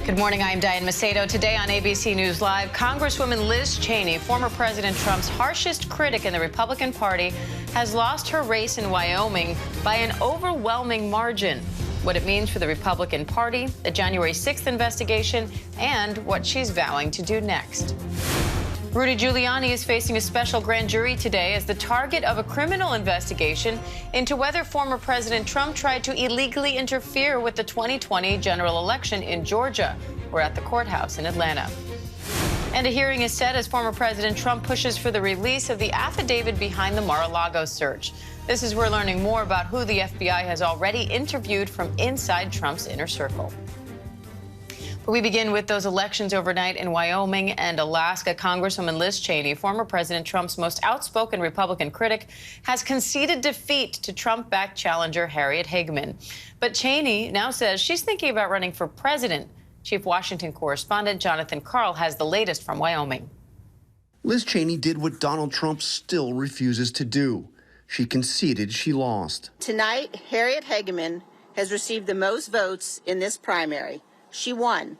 Good morning, I'm Diane Macedo. Today on ABC News Live, Congresswoman Liz Cheney, former President Trump's harshest critic in the Republican Party, has lost her race in Wyoming by an overwhelming margin. What it means for the Republican Party, the January 6th investigation, and what she's vowing to do next. Rudy Giuliani is facing a special grand jury today as the target of a criminal investigation into whether former President Trump tried to illegally interfere with the 2020 general election in Georgia. We're at the courthouse in Atlanta. And a hearing is set as former President Trump pushes for the release of the affidavit behind the Mar-a-Lago search. This is we're learning more about who the FBI has already interviewed from inside Trump's inner circle. We begin with those elections overnight in Wyoming and Alaska. Congresswoman Liz Cheney, former President Trump's most outspoken Republican critic, has conceded defeat to Trump-backed challenger Harriet Hageman. But Cheney now says she's thinking about running for president. Chief Washington correspondent Jonathan Karl has the latest from Wyoming. Liz Cheney did what Donald Trump still refuses to do. She conceded she lost. Tonight, Harriet Hageman has received the most votes in this primary. She won.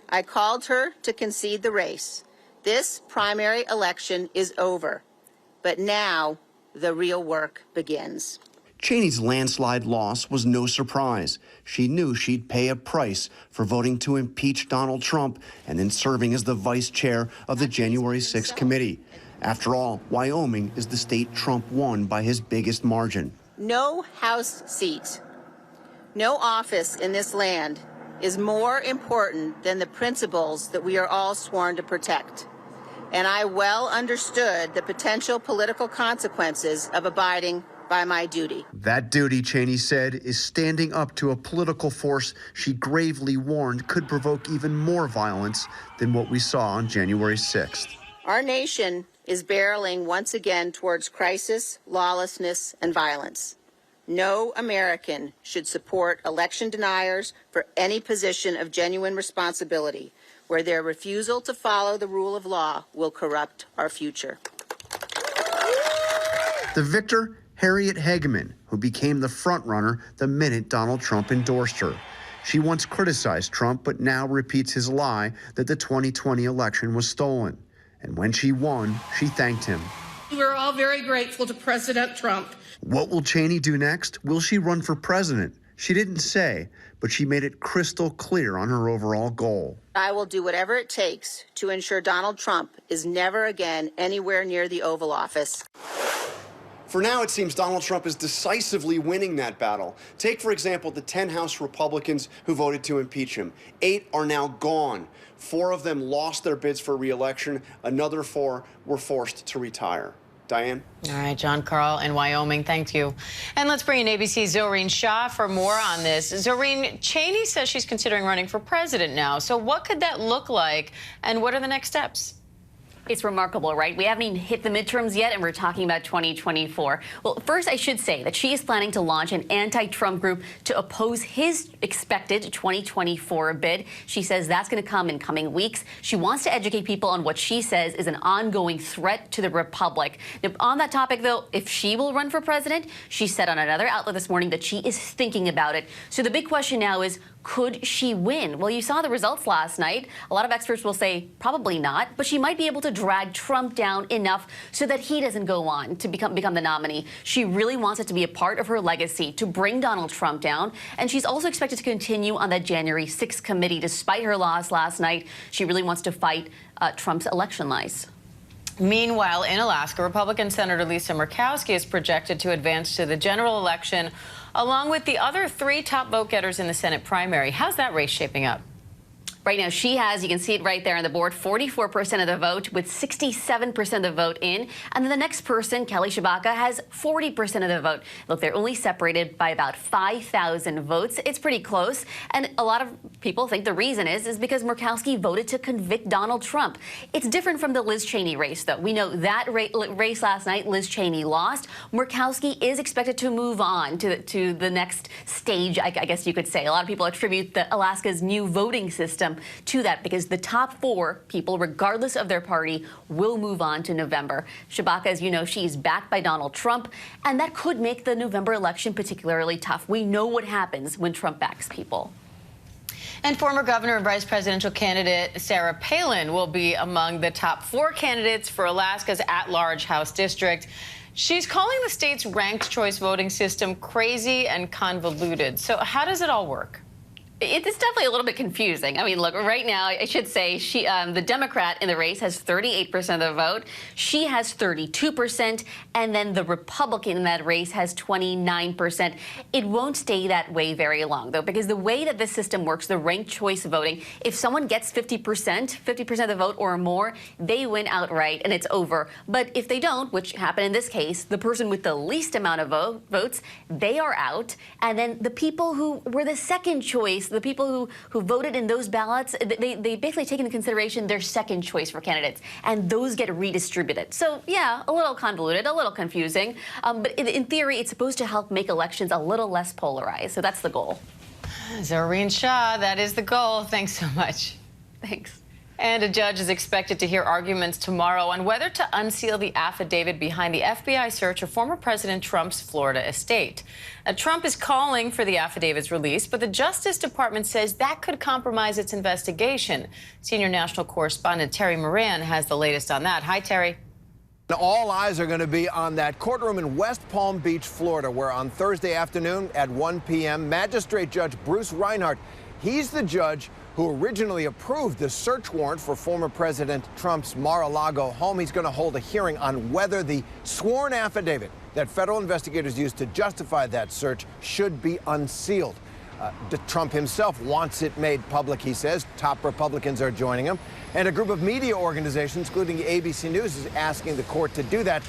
I called her to concede the race. This primary election is over, but now the real work begins. Cheney's landslide loss was no surprise. She knew she'd pay a price for voting to impeach Donald Trump and then serving as the vice chair of the January 6th committee. After all, Wyoming is the state Trump won by his biggest margin. No House seat, no office in this land is more important than the principles that we are all sworn to protect. And I well understood the potential political consequences of abiding by my duty. That duty, Cheney said, is standing up to a political force she gravely warned could provoke even more violence than what we saw on January 6th. Our nation is barreling once again towards crisis, lawlessness, and violence. No American should support election deniers for any position of genuine responsibility, where their refusal to follow the rule of law will corrupt our future. The victor, Harriet Hageman, who became the frontrunner the minute Donald Trump endorsed her. She once criticized Trump, but now repeats his lie that the 2020 election was stolen. And when she won, she thanked him. We're all very grateful to President Trump. What will Cheney do next? Will she run for president? She didn't say, but she made it crystal clear on her overall goal. I will do whatever it takes to ensure Donald Trump is never again anywhere near the Oval Office. For now, it seems Donald Trump is decisively winning that battle. Take, for example, the 10 House Republicans who voted to impeach him. 8 are now gone. 4 of them lost their bids for re-election. Another 4 were forced to retire. Diane? All right, John Karl in Wyoming, thank you. And let's bring in ABC's Zohreen Shah for more on this. Zohreen, Cheney says she's considering running for president now. So what could that look like, and what are the next steps? It's remarkable, right? We haven't even hit the midterms yet, and we're talking about 2024. Well, first, I should say that she is planning to launch an anti-Trump group to oppose his expected 2024 bid. She says that's going to come in coming weeks. She wants to educate people on what she says is an ongoing threat to the republic. Now, on that topic, though, if she will run for president, she said on another outlet this morning that she is thinking about it. So the big question now is, could she win? Well, you saw the results last night. A lot of experts will say probably not, but she might be able to drag Trump down enough so that he doesn't go on to become the nominee. She really wants it to be a part of her legacy to bring Donald Trump down, and she's also expected to continue on that January 6th committee. Despite her loss last night, she really wants to fight Trump's election lies. Meanwhile, in Alaska, Republican Senator Lisa Murkowski is projected to advance to the general election, along with the other 3 top vote-getters in the Senate primary. How's that race shaping up? Right now, she has, you can see it right there on the board, 44% of the vote with 67% of the vote in. And then the next person, Kelly Tshibaka, has 40% of the vote. Look, they're only separated by about 5,000 votes. It's pretty close. And a lot of people think the reason is because Murkowski voted to convict Donald Trump. It's different from the Liz Cheney race, though. We know that race last night, Liz Cheney lost. Murkowski is expected to move on to the next stage, I guess you could say. A lot of people attribute Alaska's new voting system to that because the top 4 people, regardless of their party, will move on to November. Tshibaka, as you know, she's backed by Donald Trump, and that could make the November election particularly tough. We know what happens when Trump backs people. And former governor and vice presidential candidate Sarah Palin will be among the top 4 candidates for Alaska's at-large House district. She's calling the state's ranked choice voting system crazy and convoluted. So how does it all work? It's definitely a little bit confusing. I mean, look, right now, I should say, the Democrat in the race has 38% of the vote. She has 32%, and then the Republican in that race has 29%. It won't stay that way very long, though, because the way that this system works, the ranked choice voting, if someone gets 50% of the vote or more, they win outright, and it's over. But if they don't, which happened in this case, the person with the least amount of votes, they are out, and then the people who were the second choice, the people who voted in those ballots, they basically take into consideration their second choice for candidates, and those get redistributed. So, yeah, a little convoluted, a little confusing, but in theory, it's supposed to help make elections a little less polarized. So that's the goal. Zareen Shah, that is the goal. Thanks so much. Thanks. And a judge is expected to hear arguments tomorrow on whether to unseal the affidavit behind the FBI search of former President Trump's Florida estate. Now, Trump is calling for the affidavit's release, but the Justice Department says that could compromise its investigation. Senior national correspondent Terry Moran has the latest on that. Hi, Terry. All eyes are going to be on that courtroom in West Palm Beach, Florida, where on Thursday afternoon at 1 p.m., Magistrate Judge Bruce Reinhardt, he's the judge who originally approved the search warrant for former President Trump's Mar-a-Lago home. He's going to hold a hearing on whether the sworn affidavit that federal investigators used to justify that search should be unsealed. Trump himself wants it made public, he says. Top Republicans are joining him. And a group of media organizations, including ABC News, is asking the court to do that.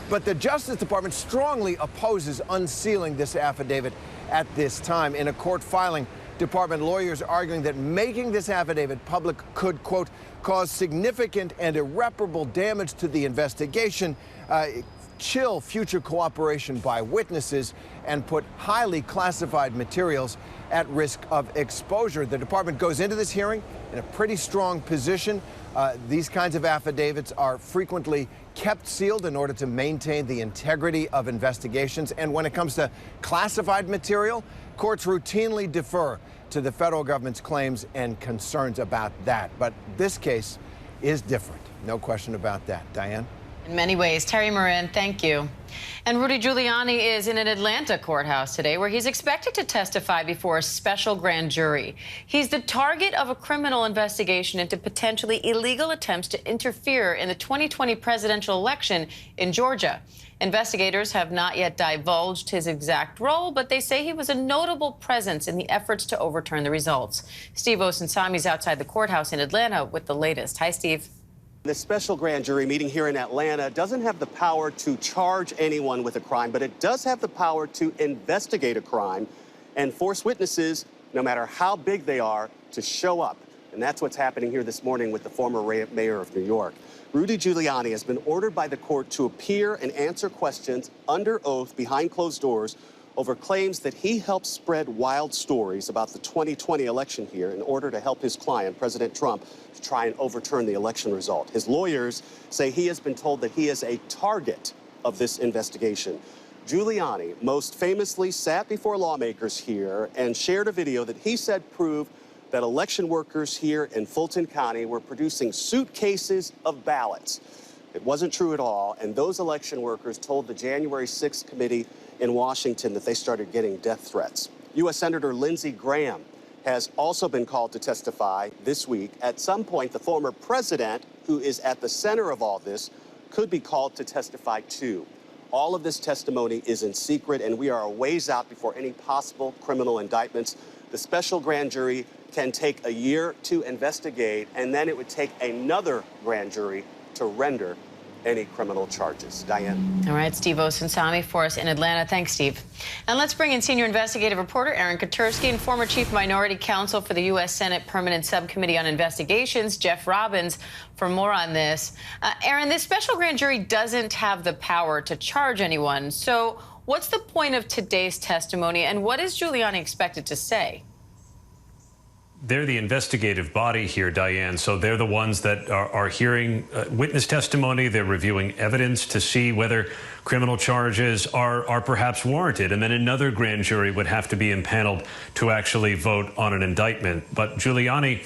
But the Justice Department strongly opposes unsealing this affidavit at this time. In a court filing, department lawyers arguing that making this affidavit public could, quote, cause significant and irreparable damage to the investigation, chill future cooperation by witnesses, and put highly classified materials at risk of exposure. The department goes into this hearing in a pretty strong position. These kinds of affidavits are frequently kept sealed in order to maintain the integrity of investigations. And when it comes to classified material, courts routinely defer to the federal government's claims and concerns about that. But this case is different. No question about that. Diane? In many ways. Terry Moran, thank you. And Rudy Giuliani is in an Atlanta courthouse today where he's expected to testify before a special grand jury. He's the target of a criminal investigation into potentially illegal attempts to interfere in the 2020 presidential election in Georgia. Investigators have not yet divulged his exact role, but they say he was a notable presence in the efforts to overturn the results. Steve Osunsami is outside the courthouse in Atlanta with the latest. Hi, Steve. The special grand jury meeting here in Atlanta doesn't have the power to charge anyone with a crime, but it does have the power to investigate a crime and force witnesses, no matter how big they are, to show up. And that's what's happening here this morning with the former mayor of New York. Rudy Giuliani has been ordered by the court to appear and answer questions under oath behind closed doors over claims that he helped spread wild stories about the 2020 election here in order to help his client, President Trump, to try and overturn the election result. His lawyers say he has been told that he is a target of this investigation. Giuliani most famously sat before lawmakers here and shared a video that he said proved that election workers here in Fulton County were producing suitcases of ballots. It wasn't true at all, and those election workers told the January 6th committee in Washington that they started getting death threats. U.S. Senator Lindsey Graham has also been called to testify this week. At some point, the former president, who is at the center of all this, could be called to testify too. All of this testimony is in secret, and we are a ways out before any possible criminal indictments. The special grand jury can take a year to investigate, and then it would take another grand jury to render any criminal charges. Diane. All right, Steve Osunsami for us in Atlanta. Thanks, Steve. And let's bring in senior investigative reporter Aaron Katersky and former chief minority counsel for the U.S. Senate Permanent Subcommittee on Investigations, Jeff Robbins, for more on this. Aaron, this special grand jury doesn't have the power to charge anyone. So what's the point of today's testimony, and what is Giuliani expected to say? They're the investigative body here, Diane, so they're the ones that are hearing witness testimony. They're reviewing evidence to see whether criminal charges are perhaps warranted, and then another grand jury would have to be impaneled to actually vote on an indictment. But Giuliani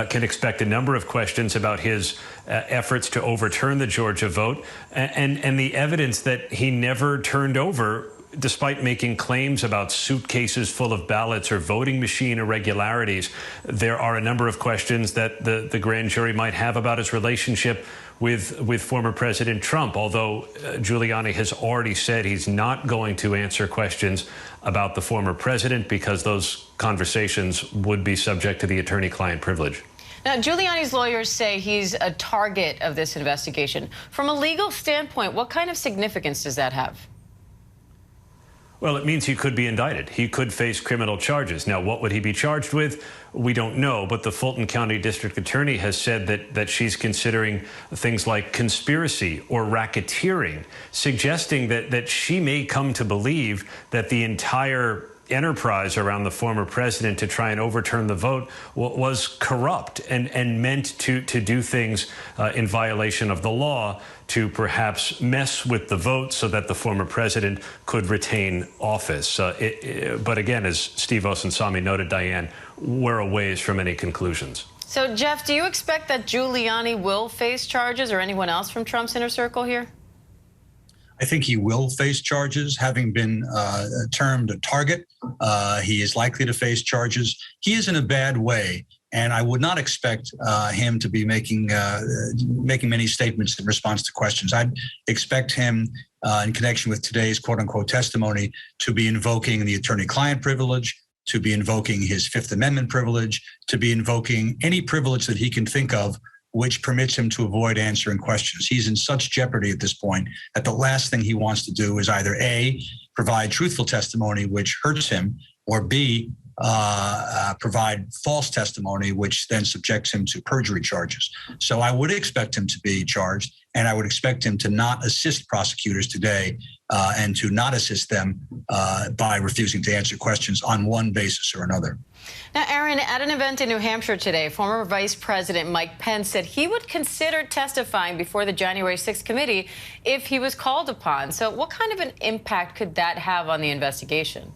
can expect a number of questions about his efforts to overturn the Georgia vote and the evidence that he never turned over, despite making claims about suitcases full of ballots or voting machine irregularities. There are a number of questions that the grand jury might have about his relationship with former President Trump, although Giuliani has already said he's not going to answer questions about the former president because those conversations would be subject to the attorney-client privilege. Now, Giuliani's lawyers say he's a target of this investigation. From a legal standpoint, what kind of significance does that have? Well, it means he could be indicted. He could face criminal charges. Now, what would he be charged with? We don't know, but the Fulton County District Attorney has said that she's considering things like conspiracy or racketeering, suggesting that she may come to believe that the entire enterprise around the former president to try and overturn the vote was corrupt and meant to do things in violation of the law to perhaps mess with the vote so that the former president could retain office. But again, as Steve Osunsami noted, Diane, we're a ways from any conclusions. So, Jeff, do you expect that Giuliani will face charges, or anyone else from Trump's inner circle here? I think he will face charges, having been termed a target. He is likely to face charges. He is in a bad way, and I would not expect him to be making many statements in response to questions. I'd expect him, in connection with today's quote-unquote testimony, to be invoking the attorney-client privilege, to be invoking his Fifth Amendment privilege, to be invoking any privilege that he can think of which permits him to avoid answering questions. He's in such jeopardy at this point that the last thing he wants to do is either A, provide truthful testimony, which hurts him, or B, provide false testimony, which then subjects him to perjury charges. So I would expect him to be charged, and I would expect him to not assist prosecutors today and to not assist them by refusing to answer questions on one basis or another. Now, Aaron, at an event in New Hampshire today, former Vice President Mike Pence said he would consider testifying before the January 6th committee if he was called upon. So what kind of an impact could that have on the investigation?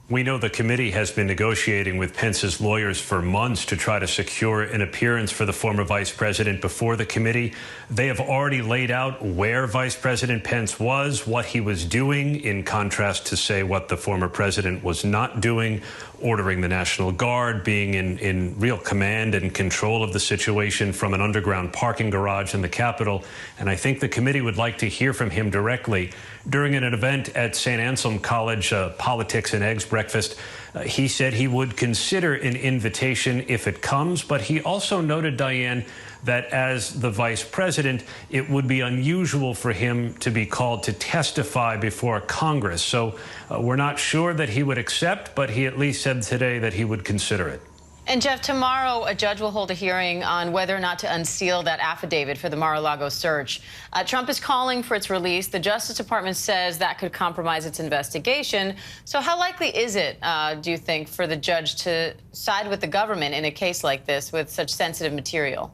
We know the committee has been negotiating with Pence's lawyers for months to try to secure an appearance for the former vice president before the committee. They have already laid out where Vice President Pence was, what he was doing, in contrast to, say, what the former president was not doing, ordering the National Guard, being in real command and control of the situation from an underground parking garage in the Capitol. And I think the committee would like to hear from him directly. During an event at St. Anselm College, Politics and Eggs breakfast, he said he would consider an invitation if it comes, but he also noted, Diane, that as the vice president, it would be unusual for him to be called to testify before Congress. So we're not sure that he would accept, but he at least said today that he would consider it. And, Jeff, tomorrow a judge will hold a hearing on whether or not to unseal that affidavit for the Mar-a-Lago search. Trump is calling for its release. The Justice Department says that could compromise its investigation. So how likely is it, do you think, for the judge to side with the government in a case like this with such sensitive material?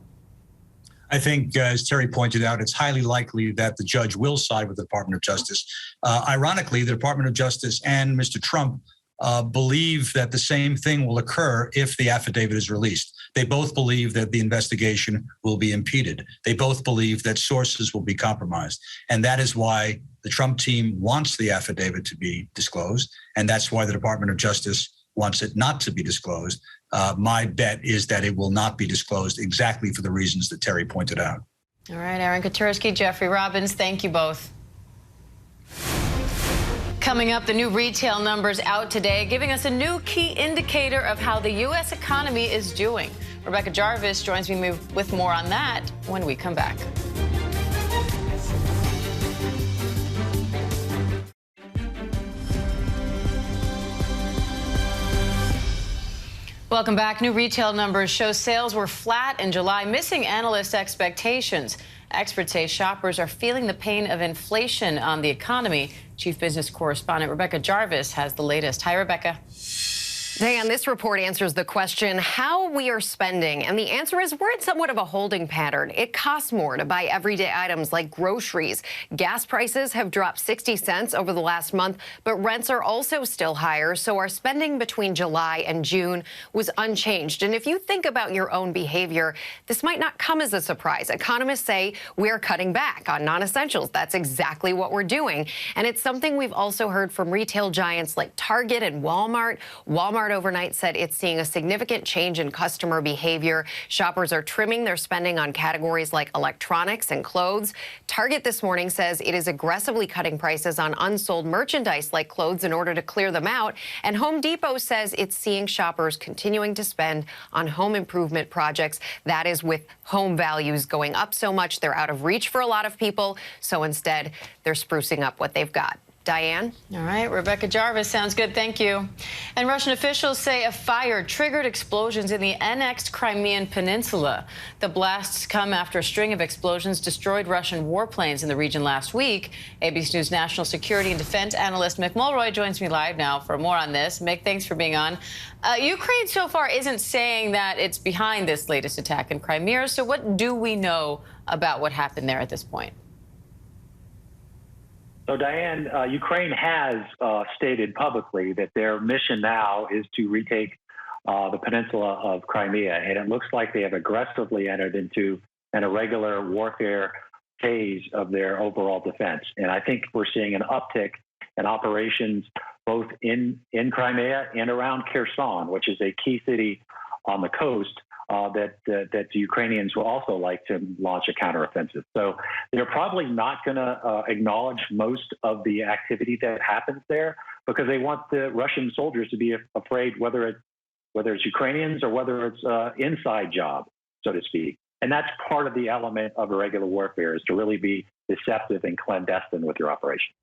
I think, as Terry pointed out, it's highly likely that the judge will side with the Department of Justice. Ironically, the Department of Justice and Mr. Trump believe that the same thing will occur if the affidavit is released. They both believe that the investigation will be impeded. They both believe that sources will be compromised. And that is why the Trump team wants the affidavit to be disclosed. And that's why the Department of Justice wants it not to be disclosed. My bet is that it will not be disclosed exactly for the reasons that Terry pointed out. All right, Aaron Katersky, Jeffrey Robbins, thank you both. Coming up, the new retail numbers out today, giving us a new key indicator of how the U.S. economy is doing. Rebecca Jarvis joins me with more on that when we come back. Welcome back. New retail numbers show sales were flat in July, missing analyst expectations. Experts say shoppers are feeling the pain of inflation on the economy. Chief Business Correspondent Rebecca Jarvis has the latest. Hi, Rebecca. Diane, this report answers the question how we are spending. And the answer is we're in somewhat of a holding pattern. It costs more to buy everyday items like groceries. Gas prices have dropped 60 cents over the last month, but rents are also still higher. So our spending between July and June was unchanged. And if you think about your own behavior, this might not come as a surprise. Economists say we're cutting back on non-essentials. That's exactly what we're doing. And it's something we've also heard from retail giants like Target and Walmart. Walmart overnight said it's seeing a significant change in customer behavior. Shoppers are trimming their spending on categories like electronics and clothes. Target this morning says it is aggressively cutting prices on unsold merchandise like clothes in order to clear them out. And Home Depot says it's seeing shoppers continuing to spend on home improvement projects. That is with home values going up so much they're out of reach for a lot of people. So instead, they're sprucing up what they've got. Diane? All right, Rebecca Jarvis, sounds good, thank you. And Russian officials say a fire triggered explosions in the annexed Crimean Peninsula. The blasts come after a string of explosions destroyed Russian warplanes in the region last week. ABC News national security and defense analyst Mick Mulroy joins me live now for more on this. Mick, thanks for being on. Ukraine so far isn't saying that it's behind this latest attack in Crimea, so what do we know about what happened there at this point? So, Diane, Ukraine has stated publicly that their mission now is to retake the peninsula of Crimea, and it looks like they have aggressively entered into an irregular warfare phase of their overall defense. And I think we're seeing an uptick in operations both in Crimea and around Kherson, which is a key city on the coast that the Ukrainians will also like to launch a counteroffensive. So they're probably not going to acknowledge most of the activity that happens there because they want the Russian soldiers to be afraid whether it's Ukrainians or whether it's inside job, so to speak. And that's part of the element of irregular warfare is to really be deceptive and clandestine with your operation.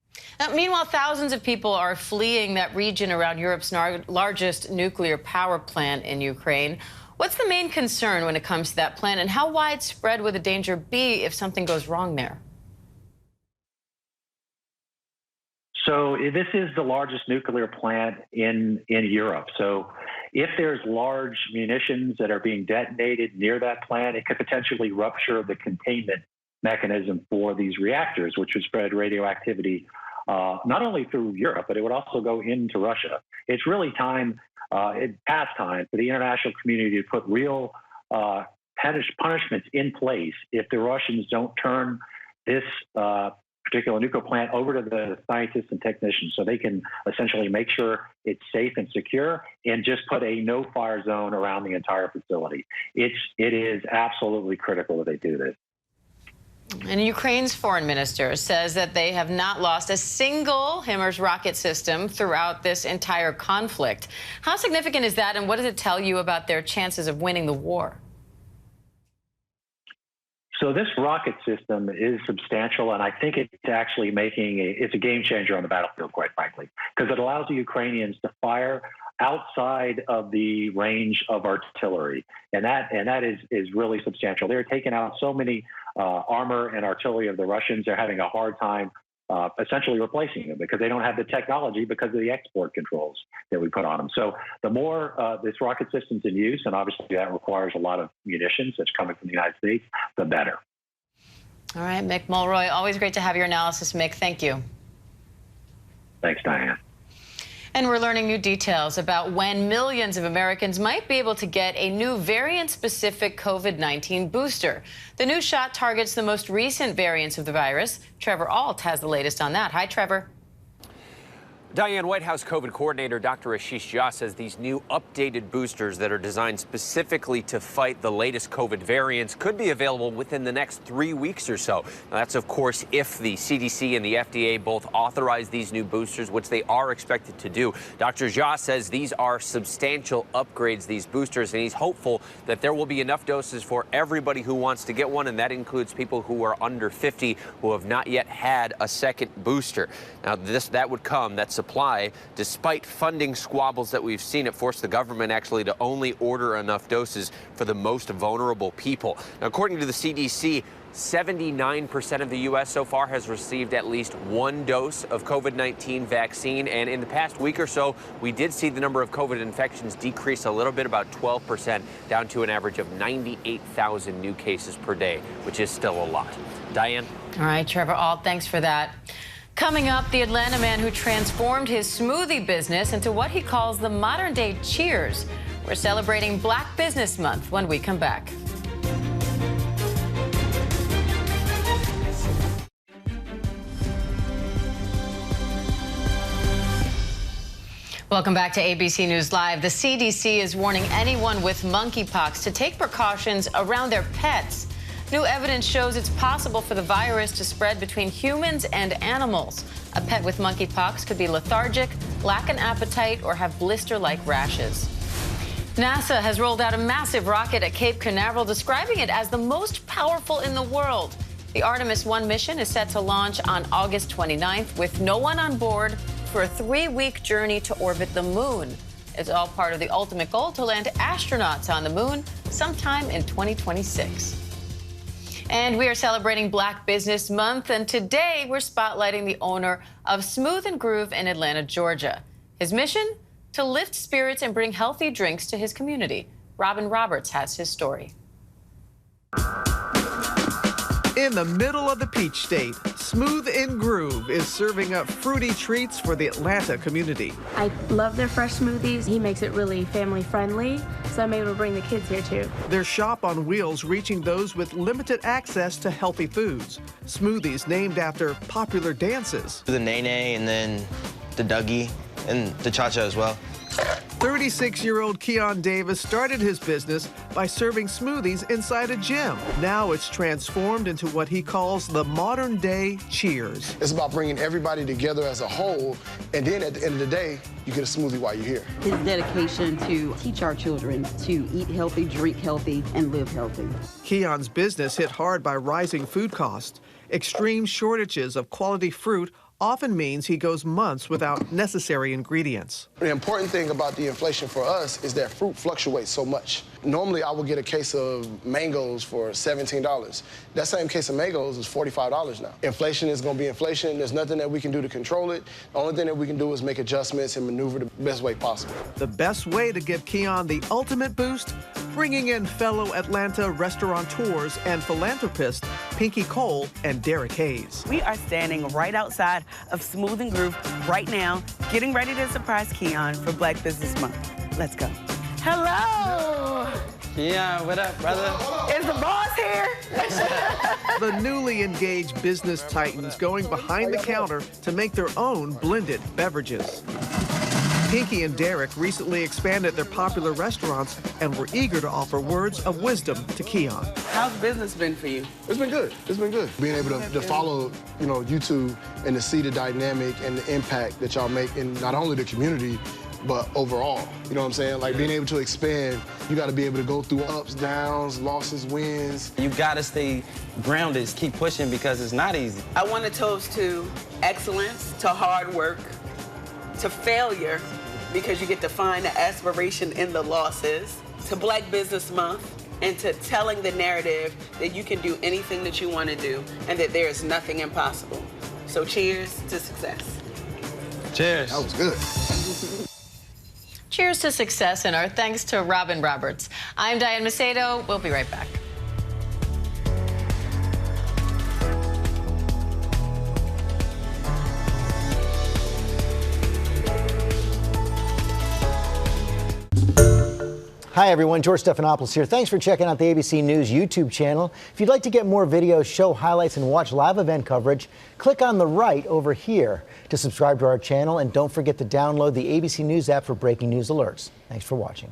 Now, meanwhile, thousands of people are fleeing that region around Europe's largest nuclear power plant in Ukraine. What's the main concern when it comes to that plant, and how widespread would the danger be if something goes wrong there? So this is the largest nuclear plant in Europe. So if there's large munitions that are being detonated near that plant, it could potentially rupture the containment mechanism for these reactors, which would spread radioactivity not only through Europe, but it would also go into Russia. It's really past time for the international community to put real punishments in place if the Russians don't turn this particular nuclear plant over to the scientists and technicians so they can essentially make sure it's safe and secure and just put a no-fire zone around the entire facility. It is absolutely critical that they do this. And Ukraine's foreign minister says that they have not lost a single HIMARS rocket system throughout this entire conflict. How significant is that, and what does it tell you about their chances of winning the war? So this rocket system is substantial, and I think it's actually it's a game changer on the battlefield, quite frankly, because it allows the Ukrainians to fire outside of the range of artillery, and that is really substantial. They're taking out so many armor and artillery of the Russians. They're having a hard time essentially replacing them because they don't have the technology because of the export controls that we put on them. So the more this rocket system's in use, and obviously that requires a lot of munitions that's coming from the United States, the better. All right, Mick Mulroy, always great to have your analysis, Mick. Thank you. Thanks, Diane. And we're learning new details about when millions of Americans might be able to get a new variant-specific COVID-19 booster. The new shot targets the most recent variants of the virus. Trevor Alt has the latest on that. Hi, Trevor. Diane, White House COVID coordinator Dr. Ashish Jha says these new updated boosters that are designed specifically to fight the latest COVID variants could be available within the next 3 weeks or so. Now, that's, of course, if the CDC and the FDA both authorize these new boosters, which they are expected to do. Dr. Jha says these are substantial upgrades, these boosters, and he's hopeful that there will be enough doses for everybody who wants to get one, and that includes people who are under 50 who have not yet had a second booster. Now, that would come, that supply, despite funding squabbles that we've seen. It forced the government actually to only order enough doses for the most vulnerable people. Now, according to the CDC, 79% of the U.S. so far has received at least one dose of COVID-19 vaccine. And in the past week or so, we did see the number of COVID infections decrease a little bit, about 12%, down to an average of 98,000 new cases per day, which is still a lot. Diane? All right, Trevor Ault, thanks for that. Coming up, the Atlanta man who transformed his smoothie business into what he calls the modern-day Cheers. We're celebrating Black Business Month when we come back. Welcome back to ABC News Live. The CDC is warning anyone with monkeypox to take precautions around their pets. New evidence shows it's possible for the virus to spread between humans and animals. A pet with monkeypox could be lethargic, lack an appetite, or have blister-like rashes. NASA has rolled out a massive rocket at Cape Canaveral, describing it as the most powerful in the world. The Artemis 1 mission is set to launch on August 29th with no one on board for a 3-week journey to orbit the moon. It's all part of the ultimate goal to land astronauts on the moon sometime in 2026. And we are celebrating Black Business Month, and today we're spotlighting the owner of Smooth and Groove in Atlanta, Georgia. His mission? To lift spirits and bring healthy drinks to his community. Robin Roberts has his story. In the middle of the Peach State, Smooth and Groove is serving up fruity treats for the Atlanta community. I love their fresh smoothies. He makes it really family friendly, so I'm able to bring the kids here too. Their shop on wheels reaching those with limited access to healthy foods. Smoothies named after popular dances. The Nene and then the Dougie and the Cha-Cha as well. 36-year-old Keon Davis started his business by serving smoothies inside a gym. Now it's transformed into what he calls the modern-day Cheers. It's about bringing everybody together as a whole, and then at the end of the day, you get a smoothie while you're here. His dedication to teach our children to eat healthy, drink healthy, and live healthy. Keon's business hit hard by rising food costs. Extreme shortages of quality fruit often means he goes months without necessary ingredients. The important thing about the inflation for us is that fruit fluctuates so much. Normally, I would get a case of mangoes for $17. That same case of mangoes is $45 now. Inflation is going to be inflation. There's nothing that we can do to control it. The only thing that we can do is make adjustments and maneuver the best way possible. The best way to give Keon the ultimate boost? Bringing in fellow Atlanta restaurateurs and philanthropists Pinky Cole and Derek Hayes. We are standing right outside of Smooth and Groove right now, getting ready to surprise Keon for Black Business Month. Let's go. Hello! Yeah, what up, brother? Is the boss here? The newly engaged business titans going behind the counter to make their own blended beverages. Pinky and Derek recently expanded their popular restaurants and were eager to offer words of wisdom to Keon. How's business been for you? It's been good. It's been good. Being able to follow, YouTube and to see the dynamic and the impact that y'all make in not only the community, but overall. You know what I'm saying? Like being able to expand, you got to be able to go through ups, downs, losses, wins. You got to stay grounded, keep pushing because it's not easy. I want to toast to excellence, to hard work, to failure, because you get to find the aspiration in the losses, to Black Business Month, and to telling the narrative that you can do anything that you want to do and that there is nothing impossible. So cheers to success. Cheers. That was good. Cheers to success and our thanks to Robin Roberts. I'm Diane Macedo. We'll be right back. Hi everyone, George Stephanopoulos here. Thanks for checking out the ABC News YouTube channel. If you'd like to get more videos, show highlights, and watch live event coverage, click on the right over here to subscribe to our channel, and don't forget to download the ABC News app for breaking news alerts. Thanks for watching.